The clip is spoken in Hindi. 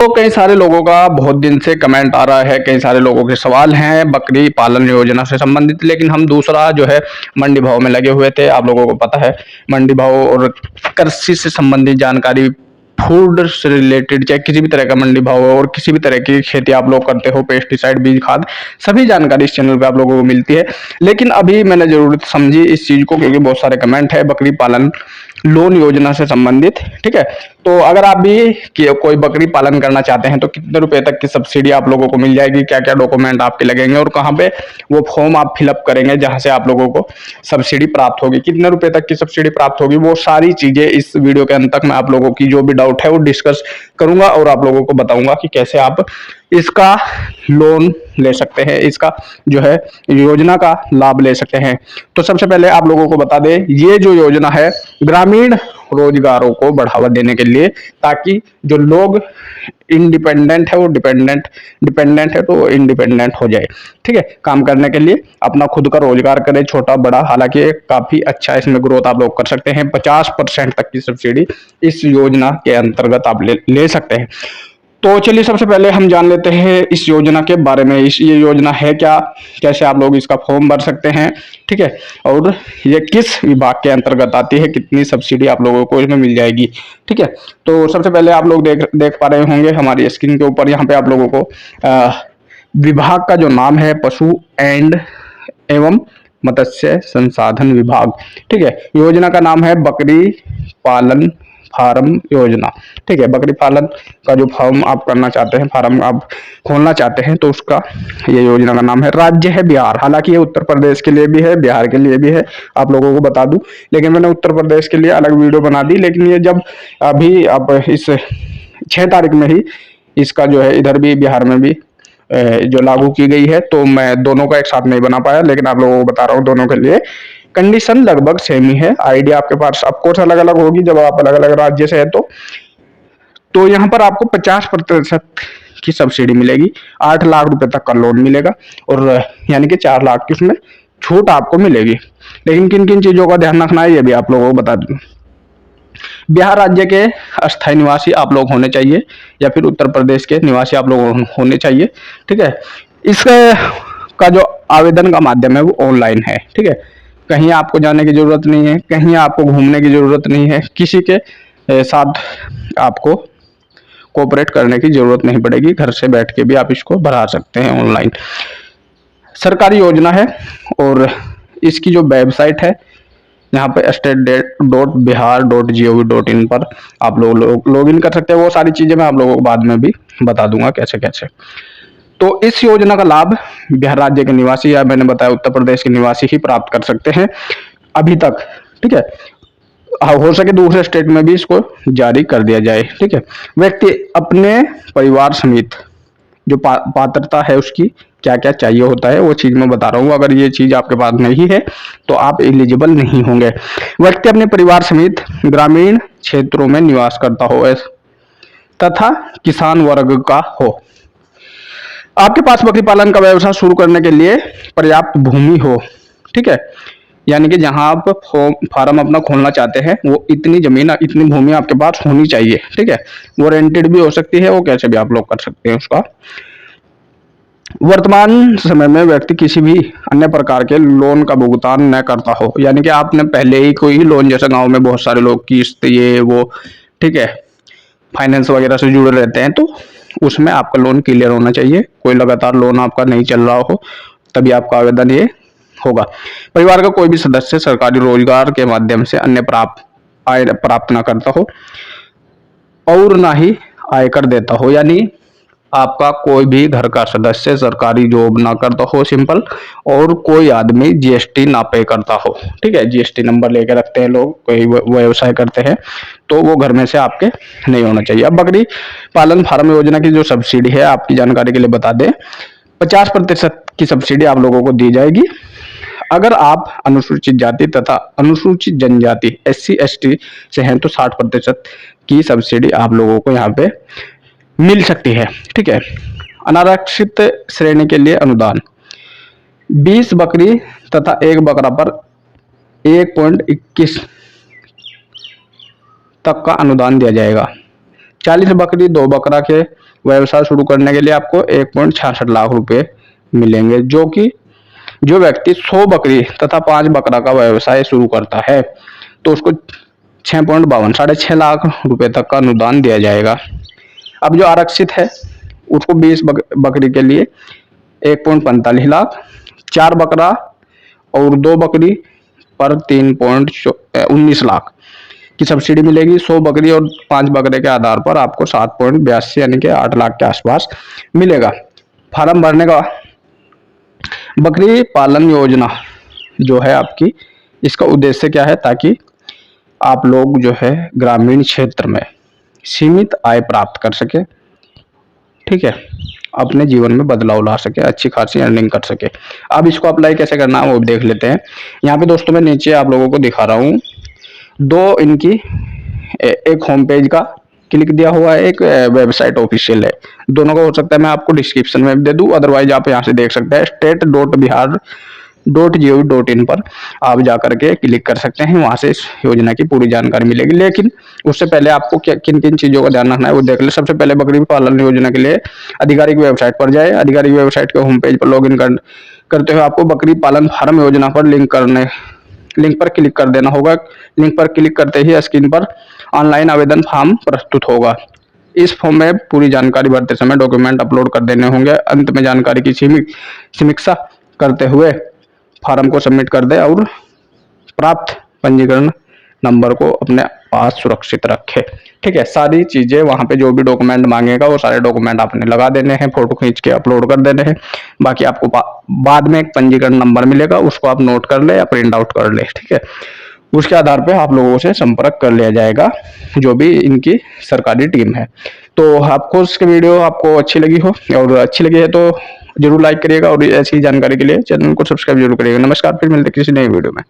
तो कई सारे लोगों का बहुत दिन से कमेंट आ रहा है, कई सारे लोगों के सवाल हैं बकरी पालन योजना से संबंधित। लेकिन हम दूसरा जो है मंडी भाव में लगे हुए थे। आप लोगों को पता है मंडी भाव और कृषि से संबंधित जानकारी, फूड से रिलेटेड, चाहे किसी भी तरह का मंडी भाव हो और किसी भी तरह की खेती आप लोग करते हो, पेस्टिसाइड, बीज, खाद, सभी जानकारी इस चैनल पे आप लोगों को मिलती है। लेकिन अभी मैंने जरूरत समझी इस चीज को, क्योंकि बहुत सारे कमेंट है बकरी पालन लोन योजना से संबंधित। ठीक है, तो अगर आप भी कोई बकरी पालन करना चाहते हैं तो कितने रुपए तक की सब्सिडी आप लोगों को मिल जाएगी, क्या क्या डॉक्यूमेंट आपके लगेंगे और कहाँ पे वो फॉर्म आप फिलअप करेंगे जहां से आप लोगों को सब्सिडी प्राप्त होगी, कितने रुपए तक की सब्सिडी प्राप्त होगी, वो सारी चीजें इस वीडियो के अंत तक मैं आप लोगों की जो भी डाउट है वो डिस्कस करूंगा और आप लोगों को बताऊंगा कि कैसे आप इसका लोन ले सकते हैं, इसका जो है योजना का लाभ ले सकते हैं। तो सबसे पहले आप लोगों को बता दें, ये जो योजना है ग्रामीण रोजगारों को बढ़ावा देने के लिए, ताकि जो लोग इंडिपेंडेंट है वो डिपेंडेंट है तो इंडिपेंडेंट हो जाए। ठीक है, काम करने के लिए अपना खुद का रोजगार करे, छोटा बड़ा। हालांकि काफी अच्छा इसमें ग्रोथ आप लोग कर सकते हैं। 50% तक की सब्सिडी इस योजना के अंतर्गत आप ले सकते हैं। तो चलिए सबसे पहले हम जान लेते हैं इस योजना के बारे में। ये योजना है क्या, कैसे आप लोग इसका फॉर्म भर सकते हैं, ठीक है, और ये किस विभाग के अंतर्गत आती है, कितनी सब्सिडी आप लोगों को इसमें मिल जाएगी। ठीक है, तो सबसे पहले आप लोग देख पा रहे होंगे हमारी स्क्रीन के ऊपर, यहाँ पे आप लोगों को विभाग का जो नाम है पशु एवं मत्स्य संसाधन विभाग। ठीक है, योजना का नाम है बकरी पालन फार्म योजना। ठीक है, बकरी पालन का जो फार्म आप करना चाहते हैं, फार्म आप खोलना चाहते हैं, तो उसका ये योजना का नाम है। राज्य है बिहार। हालांकि ये उत्तर प्रदेश के लिए भी है, बिहार के लिए भी है, आप लोगों को बता दूं। लेकिन मैंने उत्तर प्रदेश के लिए अलग वीडियो बना दी। लेकिन ये जब अभी अब इस 6 तारीख में ही इसका जो है इधर भी बिहार में भी जो लागू की गई है, तो मैं दोनों का एक साथ नहीं बना पाया। लेकिन आप लोगों को बता रहा हूँ दोनों के लिए कंडीशन लगभग सेम ही है। आइडिया आपके पास ऑफकोर्स अलग अलग होगी जब आप अलग अलग राज्य से है। तो यहाँ पर आपको 50% की सब्सिडी मिलेगी, 8 लाख रुपए तक का लोन मिलेगा और यानी कि 4 लाख की उसमें छूट आपको मिलेगी। लेकिन किन किन चीजों का ध्यान रखना है ये भी आप लोगों को बता दूं। बिहार राज्य के अस्थायी निवासी आप लोग होने चाहिए या फिर उत्तर प्रदेश के निवासी आप लोग होने चाहिए। ठीक है, इसका जो आवेदन का माध्यम है वो ऑनलाइन है। ठीक है, कहीं आपको जाने की जरूरत नहीं है, कहीं आपको घूमने की जरूरत नहीं है, किसी के साथ आपको कोऑपरेट करने की जरूरत नहीं पड़ेगी। घर से बैठ के भी आप इसको भरा सकते हैं ऑनलाइन। सरकारी योजना है और इसकी जो वेबसाइट है यहाँ पे state.bihar.gov.in पर आप लोग लॉग इन कर सकते हैं। वो सारी चीजें मैं आप लोगों को बाद में भी बता दूंगा कैसे कैसे। तो इस योजना का लाभ बिहार राज्य के निवासी या मैंने बताया उत्तर प्रदेश के निवासी ही प्राप्त कर सकते हैं अभी तक। ठीक है, हो सके दूसरे स्टेट में भी इसको जारी कर दिया जाए। ठीक है, व्यक्ति अपने परिवार समेत जो पात्रता है उसकी क्या क्या चाहिए होता है वो चीज मैं बता रहा हूँ। अगर ये चीज आपके पास नहीं है तो आप एलिजिबल नहीं होंगे। व्यक्ति अपने परिवार समेत ग्रामीण क्षेत्रों में निवास करता हो तथा किसान वर्ग का हो। आपके पास बकरी पालन का व्यवसाय शुरू करने के लिए पर्याप्त भूमि हो। ठीक है, यानी कि जहां आप फार्म अपना खोलना चाहते हैं वो इतनी जमीन, इतनी भूमि आपके पास होनी चाहिए। ठीक है, वो रेंटेड भी हो सकती है, वो कैसे भी आप लोग कर सकते हैं उसका। वर्तमान समय में व्यक्ति किसी भी अन्य प्रकार के लोन का भुगतान न करता हो, यानी कि आपने पहले ही कोई लोन, जैसे गांव में बहुत सारे लोग किस्त ये वो, ठीक है, फाइनेंस वगैरह से जुड़े रहते हैं, तो उसमें आपका लोन क्लियर होना चाहिए। कोई लगातार लोन आपका नहीं चल रहा हो तभी आपका आवेदन ये होगा। परिवार का कोई भी सदस्य सरकारी रोजगार के माध्यम से अन्य आय प्राप्त ना करता हो और ना ही आयकर देता हो, यानी आपका कोई भी घर का सदस्य सरकारी जॉब ना करता हो, सिंपल, और कोई आदमी जीएसटी ना पे करता हो। ठीक है, जीएसटी नंबर लेके रखते हैं लोग, कोई व्यवसाय करते हैं, तो वो घर में से आपके नहीं होना चाहिए। अब बकरी पालन फार्म योजना की जो सब्सिडी है आपकी जानकारी के लिए बता दें, 50% की सब्सिडी आप लोगों को दी जाएगी। अगर आप अनुसूचित जाति तथा अनुसूचित जनजाति SC ST से हैं तो 60% की सब्सिडी आप लोगों को यहाँ पे मिल सकती है। ठीक है, अनारक्षित श्रेणी के लिए अनुदान 20 बकरी तथा 1 बकरा पर 1.21 तक का अनुदान दिया जाएगा। 40 बकरी 2 बकरा के व्यवसाय शुरू करने के लिए आपको 1.66 लाख रुपए मिलेंगे, जो कि जो व्यक्ति 100 बकरी तथा 5 बकरा का व्यवसाय शुरू करता है तो उसको 6.52 6.5 लाख रुपए तक का अनुदान दिया जाएगा। अब जो आरक्षित है उसको 20 बकरी के लिए 1.45 लाख, 4 बकरा और 2 बकरी पर 3.19 लाख की सब्सिडी मिलेगी। 100 बकरी और 5 बकरे के आधार पर आपको 7.82 यानी कि 8 लाख के आसपास मिलेगा। फार्म भरने का बकरी पालन योजना जो है आपकी, इसका उद्देश्य क्या है, ताकि आप लोग जो है ग्रामीण क्षेत्र में सीमित आय प्राप्त कर सके, ठीक है, अपने जीवन में बदलाव ला सके, अच्छी खासी अर्निंग कर सके। अब इसको अप्लाई कैसे करना है वो देख लेते हैं। यहाँ पे दोस्तों मैं नीचे आप लोगों को दिखा रहा हूँ, दो इनकी एक होम पेज का क्लिक दिया हुआ है, एक वेबसाइट ऑफिशियल है। दोनों का हो सकता है मैं आपको डिस्क्रिप्शन में भी दे दूं, अदरवाइज आप यहाँ से देख सकते हैं state.bihar.gov.in पर आप जा करके क्लिक कर सकते हैं, वहां से इस योजना की पूरी जानकारी मिलेगी। लेकिन उससे पहले आपको किन किन चीजों का ध्यान रखना है वो देख ले। सबसे पहले बकरी पालन योजना के लिए आधिकारिक वेबसाइट पर जाए। आधिकारिक वेबसाइट के होम पेज पर लॉग इन करते हुए आपको बकरी पालन फार्म योजना पर लिंक पर क्लिक कर देना होगा। लिंक पर क्लिक करते ही स्क्रीन पर ऑनलाइन आवेदन फॉर्म प्रस्तुत होगा। इस फॉर्म में पूरी जानकारी भरते समय डॉक्यूमेंट अपलोड कर देने होंगे। अंत में जानकारी की समीक्षा करते हुए फॉर्म को सबमिट कर दे और प्राप्त पंजीकरण नंबर को अपने पास सुरक्षित रखे। ठीक है, सारी चीजें वहां पे जो भी डॉक्यूमेंट मांगेगा वो सारे डॉक्यूमेंट आपने लगा देने हैं, फोटो खींच के अपलोड कर देने हैं। बाकी आपको बाद में एक पंजीकरण नंबर मिलेगा, उसको आप नोट कर ले या प्रिंट आउट कर ले। ठीक है, उसके आधार पे आप लोगों से संपर्क कर लिया जाएगा, जो भी इनकी सरकारी टीम है। तो आपको इसकी वीडियो आपको अच्छी लगी हो और अच्छी लगी है तो जरूर लाइक करिएगा और ऐसी जानकारी के लिए चैनल को सब्सक्राइब जरूर करिएगा। नमस्कार, फिर मिलते किसी नई वीडियो में।